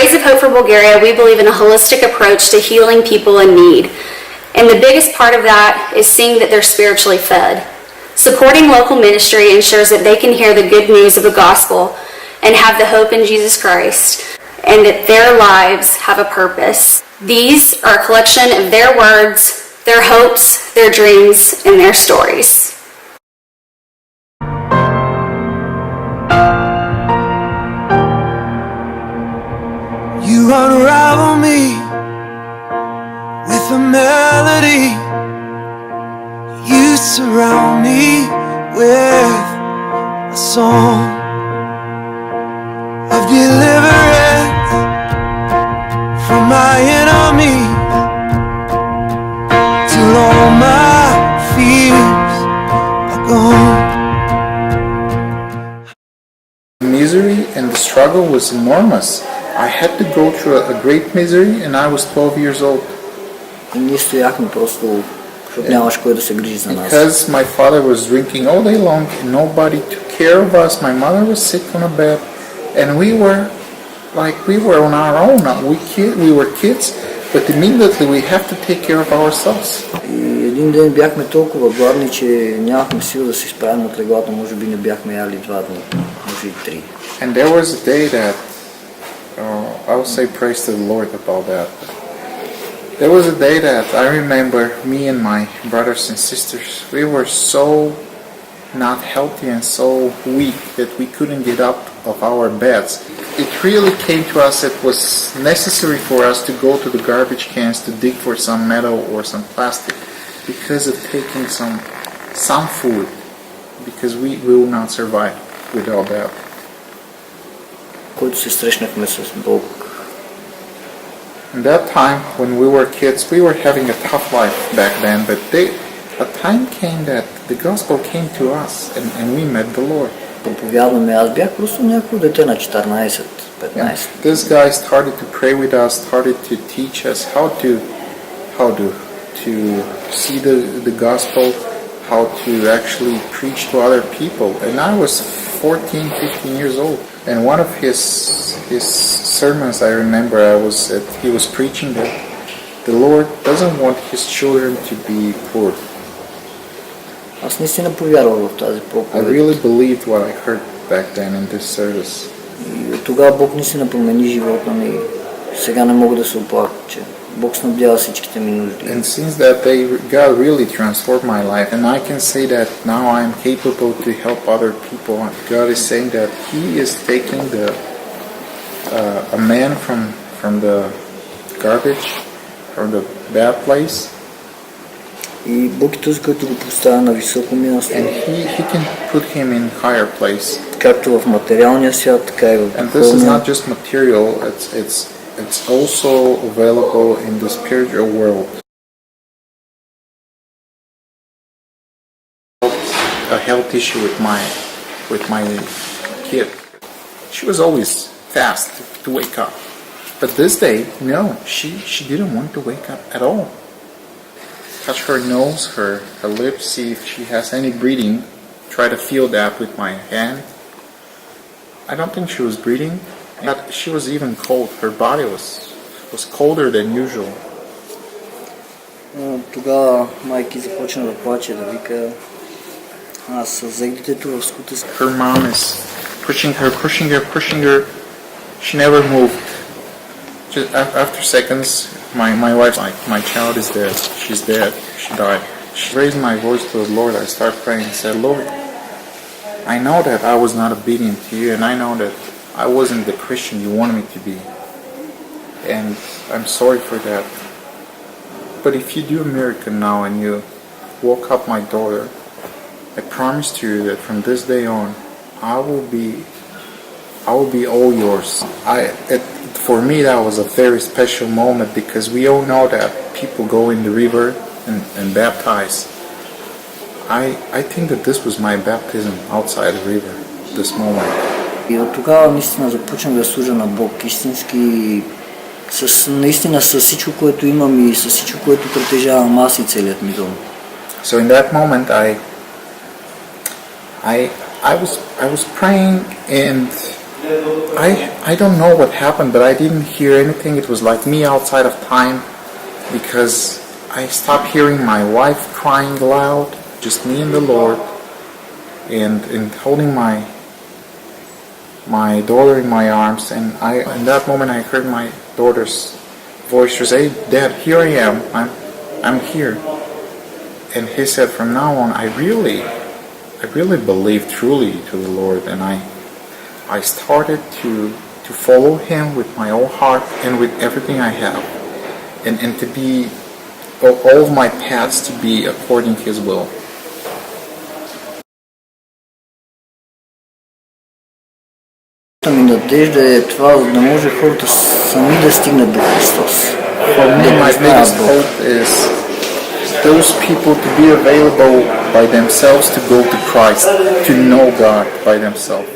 Rays of Hope for Bulgaria, we believe in a holistic approach to healing people in need. And the biggest part of that is seeing that they're spiritually fed. Supporting local ministry ensures that they can hear the good news of the gospel and have the hope in Jesus Christ, and that their lives have a purpose. These are a collection of their words, their hopes, their dreams, and their stories. You unravel me with a melody. You surround me with a song of deliverance from my enemies, till all my fears are gone. The misery and the struggle was enormous. I had to go through a great misery and I was 12 years old. Ние стояхме просто, защото нямаш кой да се грижи за нас. Because my father was drinking all day long and nobody took care of us. My mother was sick on a bed and we were on our own. We were kids, but immediately we have to take care of ourselves. И един ден бяхме толкова гладни, че нямахме сила да се изправим от леглата. Може би не бяхме яли 2 дни, може и 3. And there was a day that I will say praise to the Lord about that. There was a day that I remember me and my brothers and sisters, we were so not healthy and so weak that we couldn't get up of our beds. It really came to us, it was necessary for us to go to the garbage cans to dig for some metal or some plastic because of taking some food, because we will not survive without that. Който се срещнахме с Бог. In that time, when we were kids, we were having a tough life back then, but a time came that the gospel came to us and we met the Lord. Проповядваме, аз бях просто някакво дете на 14-15. This guy started to pray with us, started to teach us how to see the gospel, how to actually preach to other people. And I was 14, 15 years old. And one of his sermons, I remember, he was preaching that the Lord doesn't want his children to be poor. Аз наистина повярвах в тази проповед. I really believed what I heard back then in this service. И тогава Бог наистина промени живота ми. Сега не мога да се оплакам, че Бог снабдява всичките ми нужди. And since that day, God really transformed my life, and I can say that now I'm capable to help other people. God is saying that He is taking a man from the garbage, from the bad place. И Бог е този, който го поставя на високо място. And he can put him in higher place. Както в материалния свят, така и в духовния. And this is not just material, it's also available in the spiritual world. A health issue with my kid. She was always fast to wake up. But this day, no, she didn't want to wake up at all. Touch her nose, her lips, see if she has any breathing. Try to feel that with my hand. I don't think she was breathing, but she was even cold. Her body was colder than usual. Тогава майки започна да плаче, да вика. Аз взех детето в скута си. Her mom is pushing her. She never moved. Just after seconds, my wife's like, my child is dead. She's dead. She died. She raised my voice to the Lord. I started praying and said, Lord, I know that I was not obedient to you, and I know that I wasn't the Christian you wanted me to be. And I'm sorry for that. But if you do a miracle now and you woke up my daughter, I promise to you that from this day on, I will be all yours. For me, that was a very special moment because we all know that people go in the river and baptize. I think that this was my baptism outside the river, this moment. И от тогава наистина започнах да служа на Бог истински, наистина с всичко, което имам и с всичко, което притежавам аз и целият ми дом. So in that moment, I was praying, and I don't know what happened, but I didn't hear anything. It was like me outside of time, because I stopped hearing my wife crying loud, just me and the Lord, and holding my daughter in my arms. And in that moment I heard my daughter's voice. She said, "Hey, Dad, here I am. I'm here." And he said, from now on, I really believe truly to the Lord, and I started to follow Him with my whole heart and with everything I have, and to be all of my paths to be according to His will. Ми надежда е това да може хората сами да стигнат до Христос. For me, Да my познаят biggest Бог. hope is those people to be available by themselves to go to Christ, to know God by themselves.